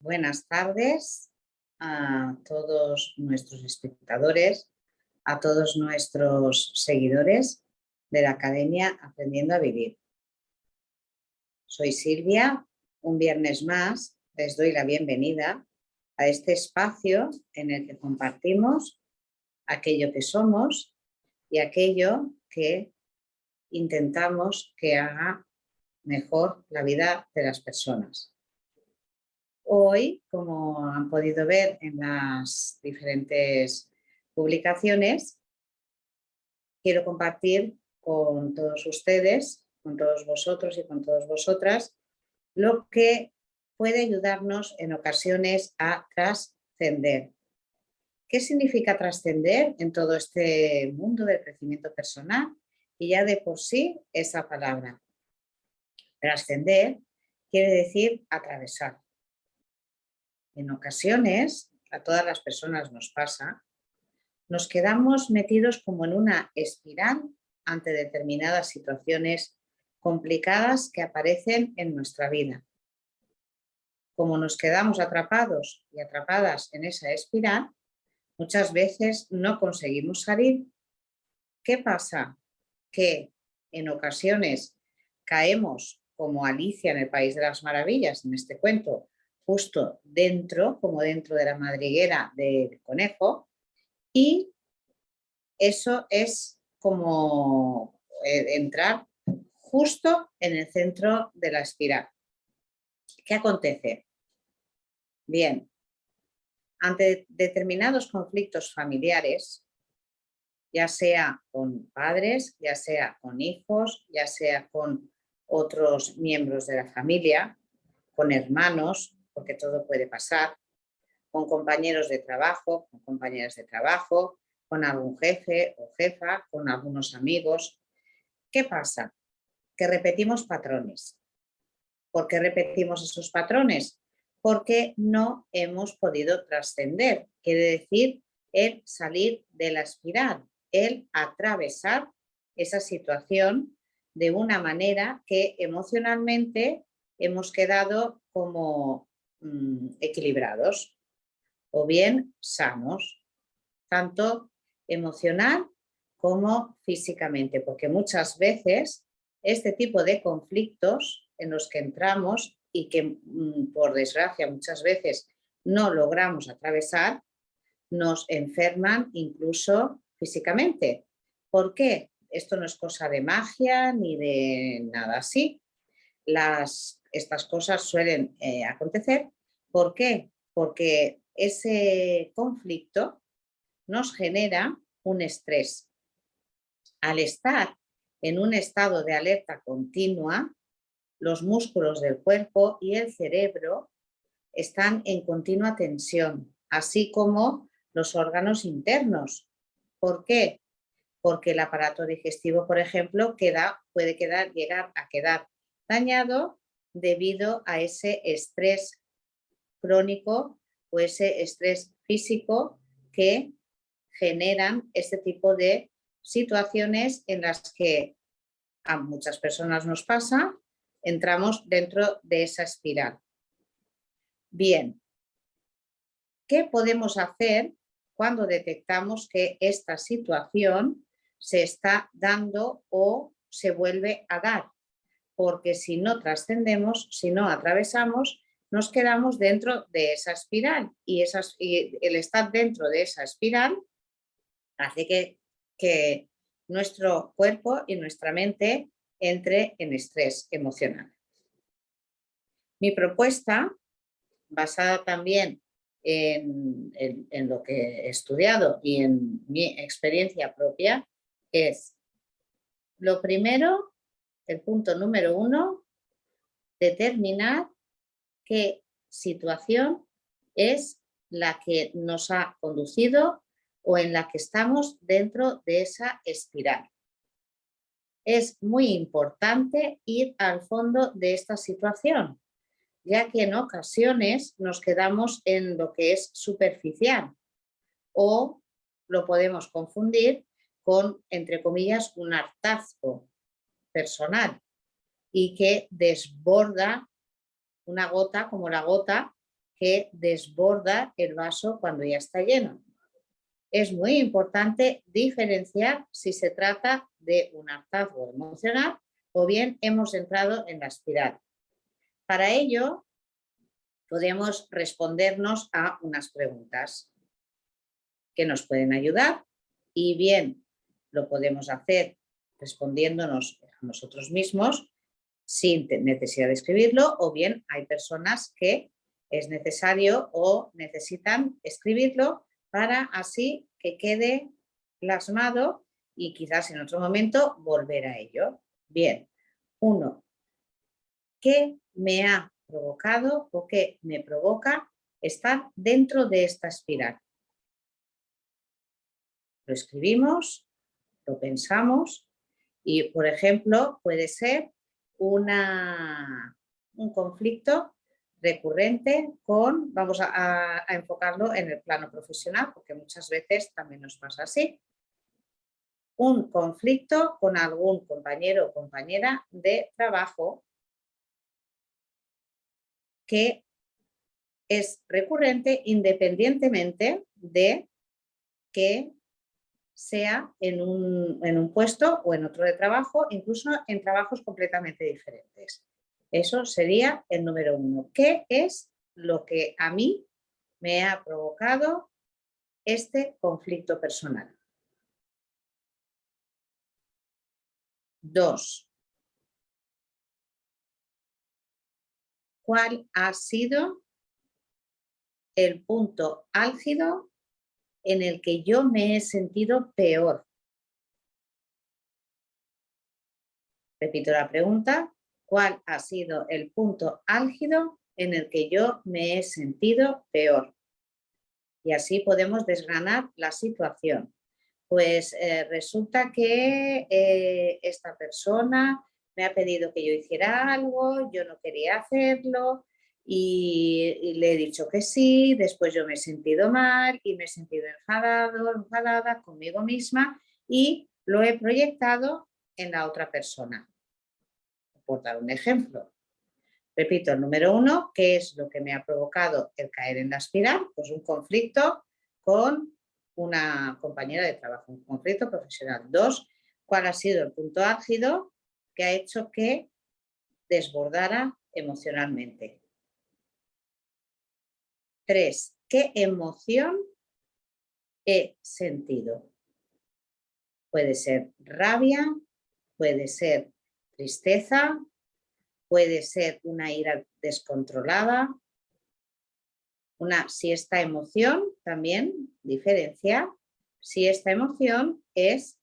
Buenas tardes a todos nuestros espectadores, a todos nuestros seguidores de la Academia Aprendiendo a Vivir. Soy Silvia, un viernes más les doy la bienvenida a este espacio en el que compartimos aquello que somos y aquello que intentamos que haga mejor la vida de las personas. Hoy, como han podido ver en las diferentes publicaciones, quiero compartir con todos ustedes, con todos vosotros y con todas vosotras, lo que puede ayudarnos en ocasiones a trascender. ¿Qué significa trascender en todo este mundo del crecimiento personal? Y ya de por sí esa palabra. Trascender quiere decir atravesar. En ocasiones, a todas las personas nos pasa, nos quedamos metidos como en una espiral ante determinadas situaciones complicadas que aparecen en nuestra vida. Como nos quedamos atrapados y atrapadas en esa espiral, muchas veces no conseguimos salir. ¿Qué pasa? Que en ocasiones caemos como Alicia en el País de las Maravillas, en este cuento, justo dentro, como dentro de la madriguera del conejo, y eso es como entrar justo en el centro de la espiral. ¿Qué acontece? Bien, ante determinados conflictos familiares, ya sea con padres, ya sea con hijos, ya sea con otros miembros de la familia, con hermanos, porque todo puede pasar, con compañeros de trabajo, con compañeras de trabajo, con algún jefe o jefa, con algunos amigos. ¿Qué pasa? Que repetimos patrones. ¿Por qué repetimos esos patrones? Porque no hemos podido trascender, quiere decir el salir de la espiral, el atravesar esa situación de una manera que emocionalmente hemos quedado como equilibrados o bien sanos, tanto emocional como físicamente, porque muchas veces este tipo de conflictos en los que entramos y que por desgracia muchas veces no logramos atravesar, nos enferman incluso físicamente. ¿Por qué? Esto no es cosa de magia ni de nada así. Estas cosas suelen acontecer. ¿Por qué? Porque ese conflicto nos genera un estrés. Al estar en un estado de alerta continua, los músculos del cuerpo y el cerebro están en continua tensión, así como los órganos internos. ¿Por qué? Porque el aparato digestivo, por ejemplo, puede llegar a quedar dañado debido a ese estrés crónico o ese estrés físico que generan este tipo de situaciones en las que a muchas personas nos pasa, entramos dentro de esa espiral. Bien, ¿qué podemos hacer cuando detectamos que esta situación se está dando o se vuelve a dar? Porque si no trascendemos, si no atravesamos, nos quedamos dentro de esa espiral y el estar dentro de esa espiral hace que nuestro cuerpo y nuestra mente entre en estrés emocional. Mi propuesta, basada también en lo que he estudiado y en mi experiencia propia, es lo primero, el punto número 1, determinar qué situación es la que nos ha conducido o en la que estamos dentro de esa espiral. Es muy importante ir al fondo de esta situación, ya que en ocasiones nos quedamos en lo que es superficial o lo podemos confundir con, entre comillas, un hartazgo personal y que desborda una gota como la gota que desborda el vaso cuando ya está lleno. Es muy importante diferenciar si se trata de un hartazgo emocional o bien hemos entrado en la espiral. Para ello, podemos respondernos a unas preguntas que nos pueden ayudar y bien lo podemos hacer respondiéndonos a nosotros mismos sin necesidad de escribirlo, o bien hay personas que es necesario o necesitan escribirlo para así que quede plasmado y quizás en otro momento volver a ello. Bien, 1. ¿Qué me ha provocado o qué me provoca estar dentro de esta espiral? Lo escribimos, lo pensamos y, por ejemplo, puede ser un conflicto recurrente con, vamos a enfocarlo en el plano profesional, porque muchas veces también nos pasa así, un conflicto con algún compañero o compañera de trabajo que es recurrente independientemente de que sea en un puesto o en otro de trabajo, incluso en trabajos completamente diferentes. Eso sería el número 1. ¿Qué es lo que a mí me ha provocado este conflicto personal? 2. ¿Cuál ha sido el punto álgido en el que yo me he sentido peor? Repito la pregunta. ¿Cuál ha sido el punto álgido en el que yo me he sentido peor? Y así podemos desgranar la situación. Pues resulta que esta persona me ha pedido que yo hiciera algo, yo no quería hacerlo y le he dicho que sí, después yo me he sentido mal y me he sentido enfadada conmigo misma y lo he proyectado en la otra persona. Por dar un ejemplo. Repito, el número 1, ¿qué es lo que me ha provocado el caer en la espiral? Pues un conflicto con una compañera de trabajo, un conflicto profesional. 2, ¿cuál ha sido el punto álgido que ha hecho que desbordara emocionalmente? 3, ¿qué emoción he sentido? Puede ser rabia, puede ser tristeza, puede ser una ira descontrolada, si esta emoción también diferenciar si esta emoción es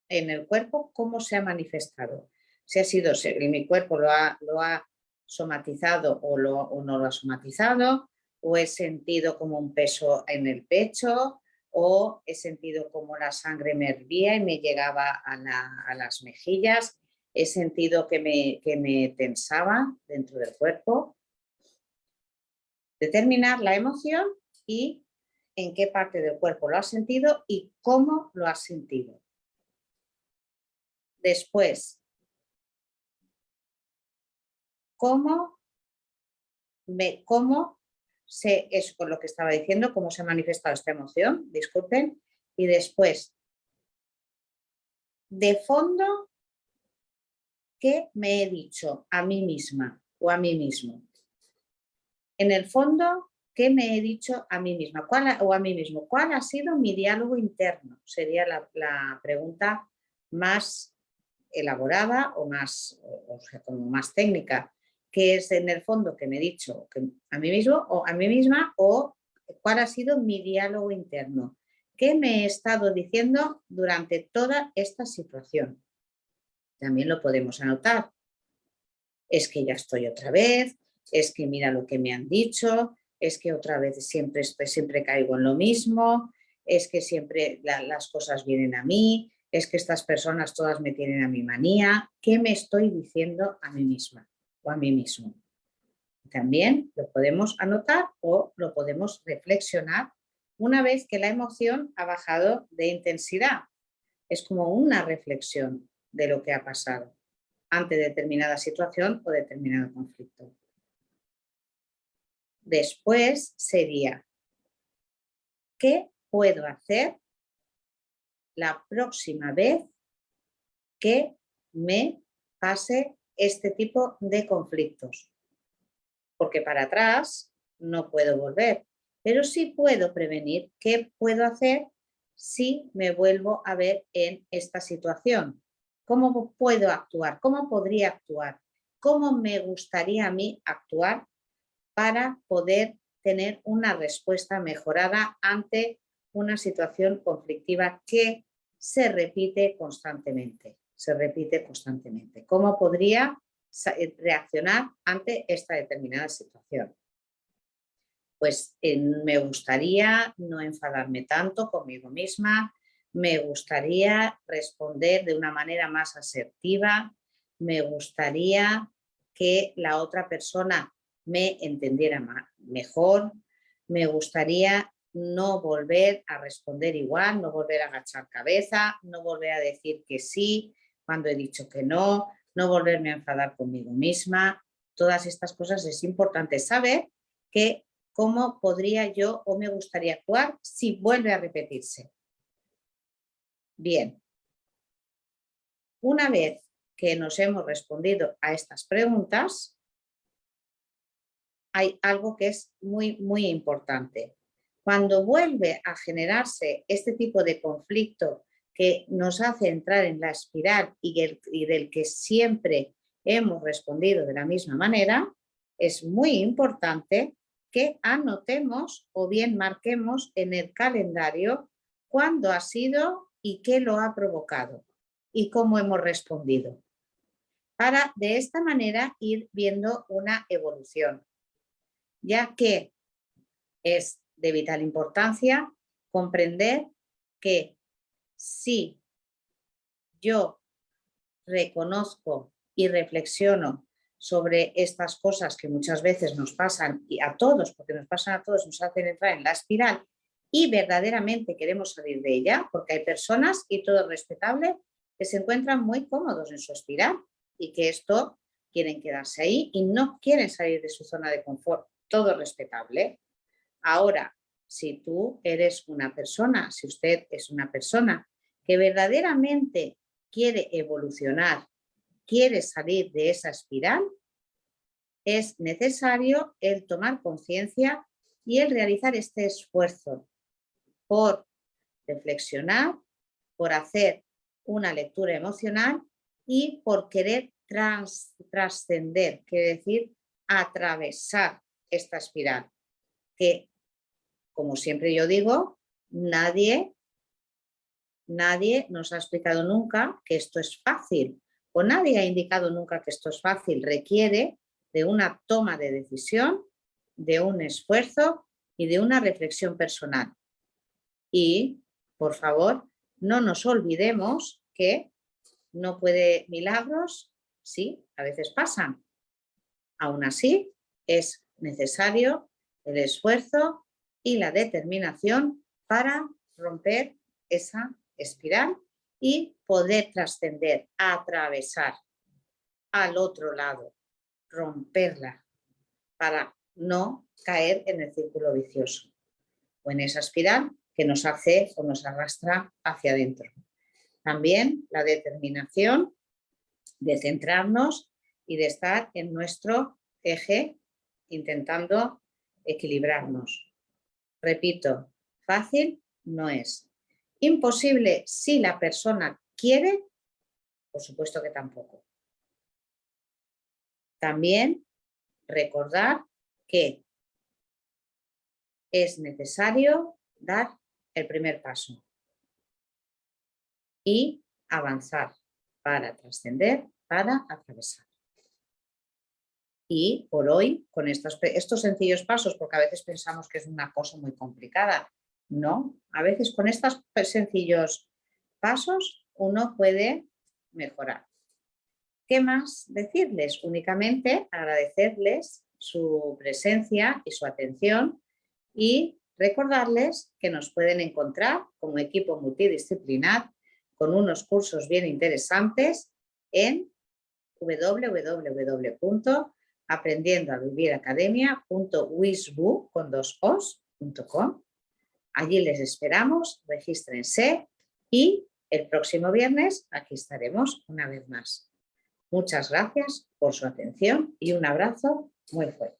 en el cuerpo, cómo se ha manifestado. Si ha sido, mi cuerpo lo ha somatizado o no lo ha somatizado, o he sentido como un peso en el pecho, o he sentido como la sangre me hervía y me llegaba a las mejillas, he sentido que me tensaba dentro del cuerpo. Determinar la emoción y en qué parte del cuerpo lo has sentido y cómo lo has sentido. Después, cómo es con lo que estaba diciendo, cómo se ha manifestado esta emoción, disculpen, y después, de fondo, ¿qué me he dicho a mí misma o a mí mismo? En el fondo, ¿qué me he dicho a mí misma o a mí mismo? ¿Cuál ha sido mi diálogo interno? Sería la pregunta más elaborada o sea, como más técnica, que es en el fondo que me he dicho a mí mismo o a mí misma, o cuál ha sido mi diálogo interno. ¿Qué me he estado diciendo durante toda esta situación? También lo podemos anotar. Es que ya estoy otra vez, es que mira lo que me han dicho, es que otra vez siempre caigo en lo mismo, es que siempre las cosas vienen a mí, es que estas personas todas me tienen a mi manía. ¿Qué me estoy diciendo a mí misma o a mí mismo? También lo podemos anotar o lo podemos reflexionar una vez que la emoción ha bajado de intensidad. Es como una reflexión de lo que ha pasado ante determinada situación o determinado conflicto. después sería, ¿qué puedo hacer la próxima vez que me pase este tipo de conflictos? Porque para atrás no puedo volver, pero sí puedo prevenir. ¿Qué puedo hacer si me vuelvo a ver en esta situación? ¿Cómo puedo actuar? ¿Cómo podría actuar? ¿Cómo me gustaría a mí actuar para poder tener una respuesta mejorada ante una situación conflictiva que se repite constantemente? Se repite constantemente. ¿Cómo podría reaccionar ante esta determinada situación? Pues me gustaría no enfadarme tanto conmigo misma, me gustaría responder de una manera más asertiva, me gustaría que la otra persona me entendiera mejor, me gustaría no volver a responder igual, no volver a agachar cabeza, no volver a decir que sí cuando he dicho que no, no volverme a enfadar conmigo misma. Todas estas cosas es importante saber que cómo podría yo o me gustaría actuar si vuelve a repetirse. Bien, una vez que nos hemos respondido a estas preguntas, hay algo que es muy importante. Cuando vuelve a generarse este tipo de conflicto que nos hace entrar en la espiral y del que siempre hemos respondido de la misma manera, es muy importante que anotemos o bien marquemos en el calendario cuándo ha sido y qué lo ha provocado y cómo hemos respondido, para de esta manera ir viendo una evolución, ya que es de vital importancia comprender que si yo reconozco y reflexiono sobre estas cosas que muchas veces nos pasan y a todos, porque nos pasan a todos, nos hacen entrar en la espiral y verdaderamente queremos salir de ella, porque hay personas, y todo respetable, que se encuentran muy cómodos en su espiral y que esto quieren quedarse ahí y no quieren salir de su zona de confort. Todo respetable. Ahora, si tú eres una persona, si usted es una persona que verdaderamente quiere evolucionar, quiere salir de esa espiral, es necesario el tomar conciencia y el realizar este esfuerzo por reflexionar, por hacer una lectura emocional y por querer trascender, quiere decir atravesar esta espiral, que, como siempre yo digo, nadie nos ha explicado nunca que esto es fácil, o nadie ha indicado nunca que esto es fácil. Requiere de una toma de decisión, de un esfuerzo y de una reflexión personal. Y, por favor, no nos olvidemos que no puede milagros, sí, a veces pasan. Aún así, es necesario el esfuerzo y la determinación para romper esa espiral y poder trascender, atravesar al otro lado, romperla para no caer en el círculo vicioso o en esa espiral que nos hace o nos arrastra hacia adentro. También la determinación de centrarnos y de estar en nuestro eje intentando equilibrarnos. Repito, fácil no es. Imposible si la persona quiere, por supuesto que tampoco. También recordar que es necesario dar el primer paso y avanzar para trascender, para atravesar. Y por hoy, con estos sencillos pasos, porque a veces pensamos que es una cosa muy complicada, no, a veces con estos sencillos pasos uno puede mejorar. ¿Qué más decirles? Únicamente agradecerles su presencia y su atención y recordarles que nos pueden encontrar como equipo multidisciplinar con unos cursos bien interesantes en www aprendiendo a vivir academia.wisbu con 2 os.com. Allí les esperamos, regístrense y el próximo viernes aquí estaremos una vez más. Muchas gracias por su atención y un abrazo muy fuerte.